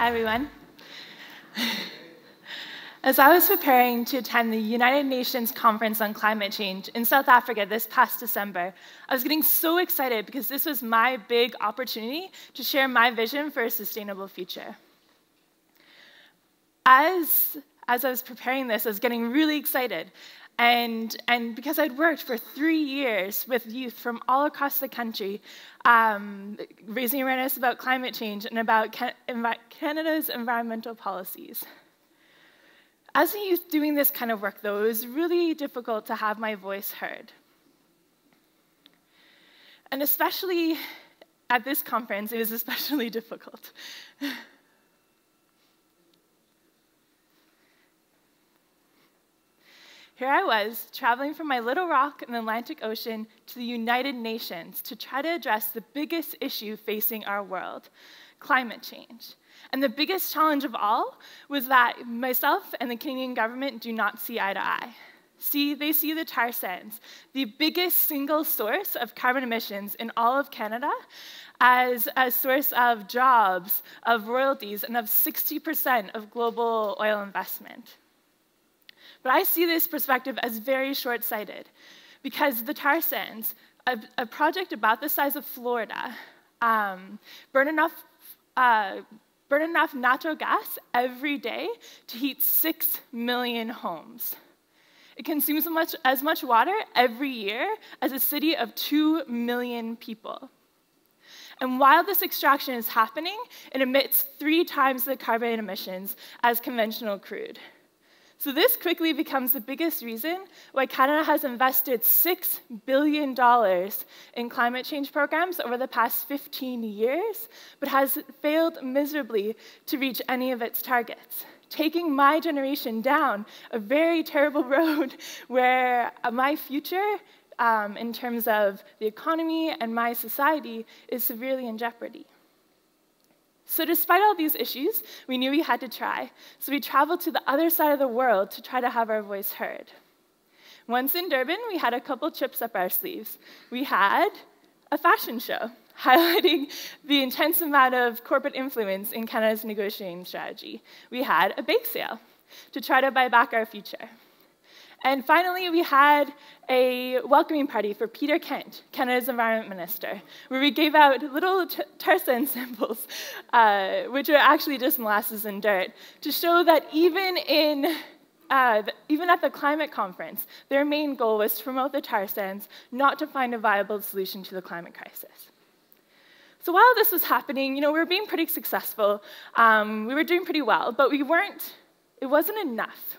Hi, everyone. As I was preparing to attend the United Nations Conference on Climate Change in South Africa this past December, I was getting so excited because this was my big opportunity to share my vision for a sustainable future. As I was preparing this, I was getting really excited. And because I'd worked for 3 years with youth from all across the country, raising awareness about climate change and about Canada's environmental policies. As a youth doing this kind of work, though, it was really difficult to have my voice heard. And especially at this conference, it was especially difficult. Here I was, traveling from my little rock in the Atlantic Ocean to the United Nations to try to address the biggest issue facing our world, climate change. And the biggest challenge of all was that myself and the Canadian government do not see eye to eye. They see the tar sands, the biggest single source of carbon emissions in all of Canada, as a source of jobs, of royalties, and of 60% of global oil investment. But I see this perspective as very short-sighted, because the tar sands, a project about the size of Florida, burn enough natural gas every day to heat 6 million homes. It consumes as much water every year as a city of 2 million people. And while this extraction is happening, it emits 3 times the carbon emissions as conventional crude. So this quickly becomes the biggest reason why Canada has invested $6 billion in climate change programs over the past 15 years, but has failed miserably to reach any of its targets, taking my generation down a very terrible road where my future, in terms of the economy and my society, is severely in jeopardy. So despite all these issues, we knew we had to try. So we traveled to the other side of the world to try to have our voice heard. Once in Durban, we had a couple chips up our sleeves. We had a fashion show highlighting the intense amount of corporate influence in Canada's negotiating strategy. We had a bake sale to try to buy back our future. And finally, we had a welcoming party for Peter Kent, Canada's Environment Minister, where we gave out little tar sand samples, which are actually just molasses and dirt, to show that even at the climate conference, their main goal was to promote the tar sands, not to find a viable solution to the climate crisis. So while this was happening, we were being pretty successful. We were doing pretty well, but it wasn't enough.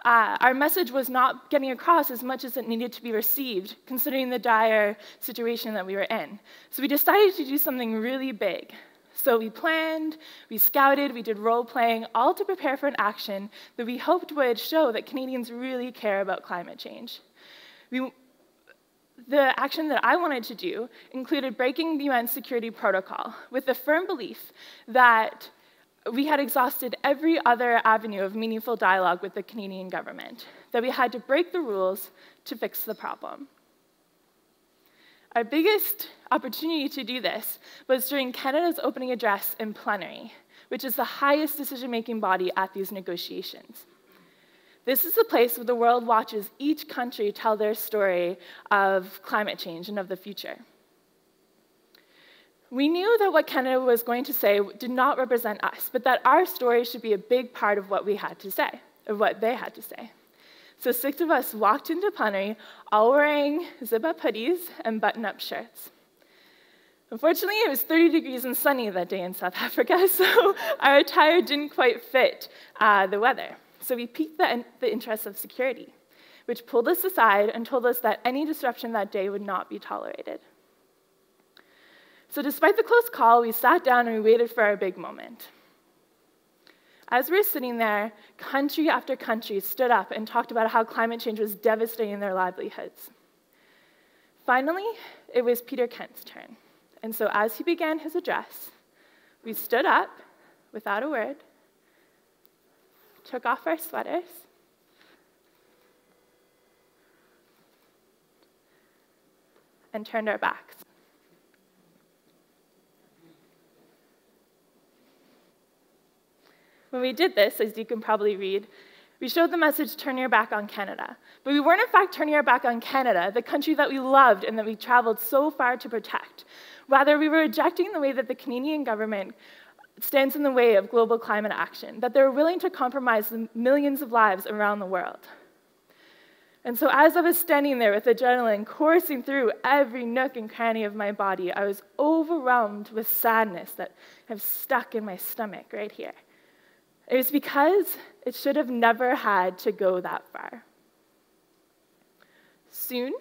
Our message was not getting across as much as it needed to be received, considering the dire situation that we were in. So we decided to do something really big. So we planned, we scouted, we did role-playing, all to prepare for an action that we hoped would show that Canadians really care about climate change. The action that I wanted to do included breaking the UN Security Protocol with the firm belief that we had exhausted every other avenue of meaningful dialogue with the Canadian government, that we had to break the rules to fix the problem. Our biggest opportunity to do this was during Canada's opening address in plenary, which is the highest decision-making body at these negotiations. This is the place where the world watches each country tell their story of climate change and of the future. We knew that what Canada was going to say did not represent us, but that our story should be a big part of what we had to say, of what they had to say. So 6 of us walked into plenary, all wearing zip-up hoodies and button-up shirts. Unfortunately, it was 30 degrees and sunny that day in South Africa, so our attire didn't quite fit the weather. So we piqued the interests of security, which pulled us aside and told us that any disruption that day would not be tolerated. So despite the close call, we sat down and we waited for our big moment. As we were sitting there, country after country stood up and talked about how climate change was devastating their livelihoods. Finally, it was Peter Kent's turn. And so as he began his address, we stood up without a word, took off our sweaters, and turned our backs. When we did this, as you can probably read, we showed the message, turn your back on Canada. But we weren't in fact turning our back on Canada, the country that we loved and that we traveled so far to protect. Rather, we were rejecting the way that the Canadian government stands in the way of global climate action, that they're willing to compromise the millions of lives around the world. And so as I was standing there with adrenaline coursing through every nook and cranny of my body, I was overwhelmed with sadness that have stuck in my stomach right here. It was because it should have never had to go that far. Soon,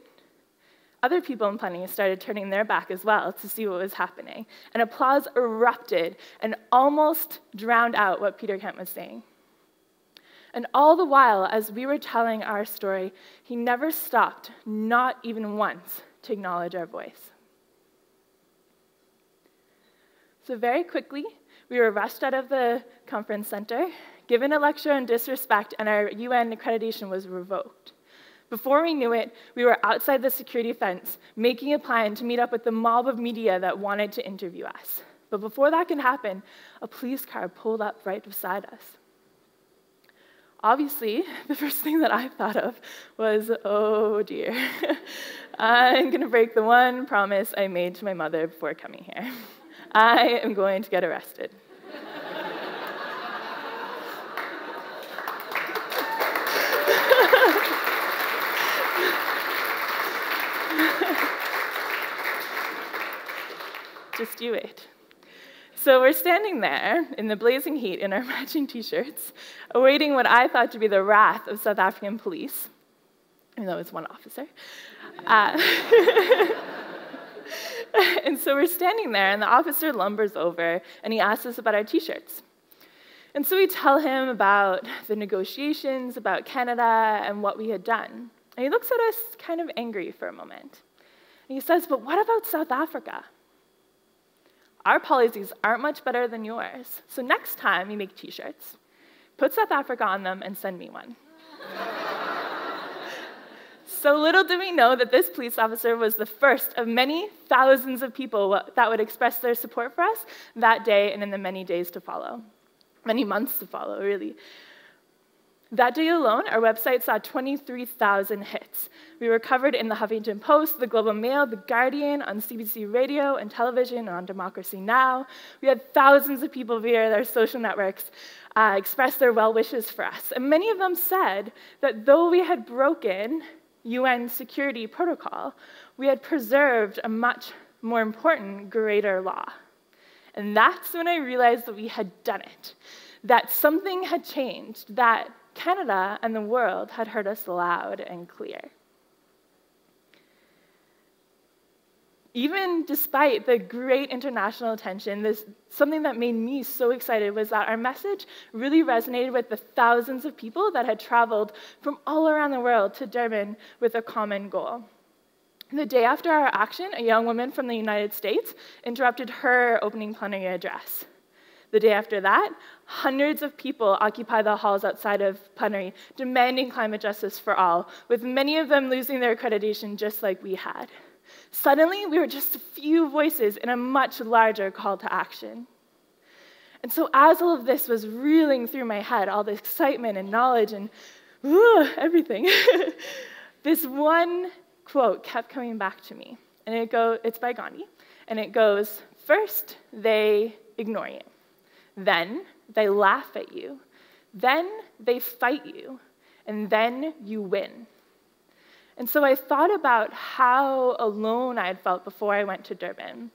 other people in Plenty started turning their back as well to see what was happening, and applause erupted and almost drowned out what Peter Kent was saying. And all the while, as we were telling our story, he never stopped, not even once, to acknowledge our voice. So very quickly, we were rushed out of the conference center, given a lecture on disrespect, and our UN accreditation was revoked. Before we knew it, we were outside the security fence, making a plan to meet up with the mob of media that wanted to interview us. But before that could happen, a police car pulled up right beside us. Obviously, the first thing that I thought of was, oh dear, I'm going to break the one promise I made to my mother before coming here. I am going to get arrested. Just you wait. So we're standing there in the blazing heat in our matching t-shirts, awaiting what I thought to be the wrath of South African police, even though it was one officer. And so we're standing there, and the officer lumbers over, and he asks us about our t-shirts. And so we tell him about the negotiations, about Canada, and what we had done. And he looks at us kind of angry for a moment. And he says, but what about South Africa? Our policies aren't much better than yours. So next time you make t-shirts, put South Africa on them and send me one. So little did we know that this police officer was the first of many thousands of people that would express their support for us that day and in the many days to follow. Many months to follow, really. That day alone, our website saw 23,000 hits. We were covered in the Huffington Post, the Globe and Mail, the Guardian, on CBC radio and television, and on Democracy Now! We had thousands of people via their social networks express their well wishes for us. And many of them said that though we had broken UN security protocol, we had preserved a much more important, greater law. And that's when I realized that we had done it, that something had changed, that Canada and the world had heard us loud and clear. Even despite the great international attention, something that made me so excited was that our message really resonated with the thousands of people that had traveled from all around the world to Durban with a common goal. The day after our action, a young woman from the United States interrupted her opening plenary address. The day after that, hundreds of people occupied the halls outside of plenary, demanding climate justice for all, with many of them losing their accreditation just like we had. Suddenly, we were just a few voices in a much larger call to action. And so as all of this was reeling through my head, all the excitement and knowledge and everything, this one quote kept coming back to me. And it's by Gandhi, and it goes, first, they ignore you. Then they laugh at you. Then they fight you. And then you win. And so I thought about how alone I had felt before I went to Durban.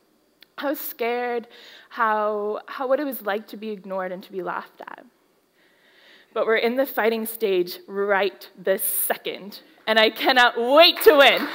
How scared, what it was like to be ignored and to be laughed at. But we're in the fighting stage right this second, and I cannot wait to win.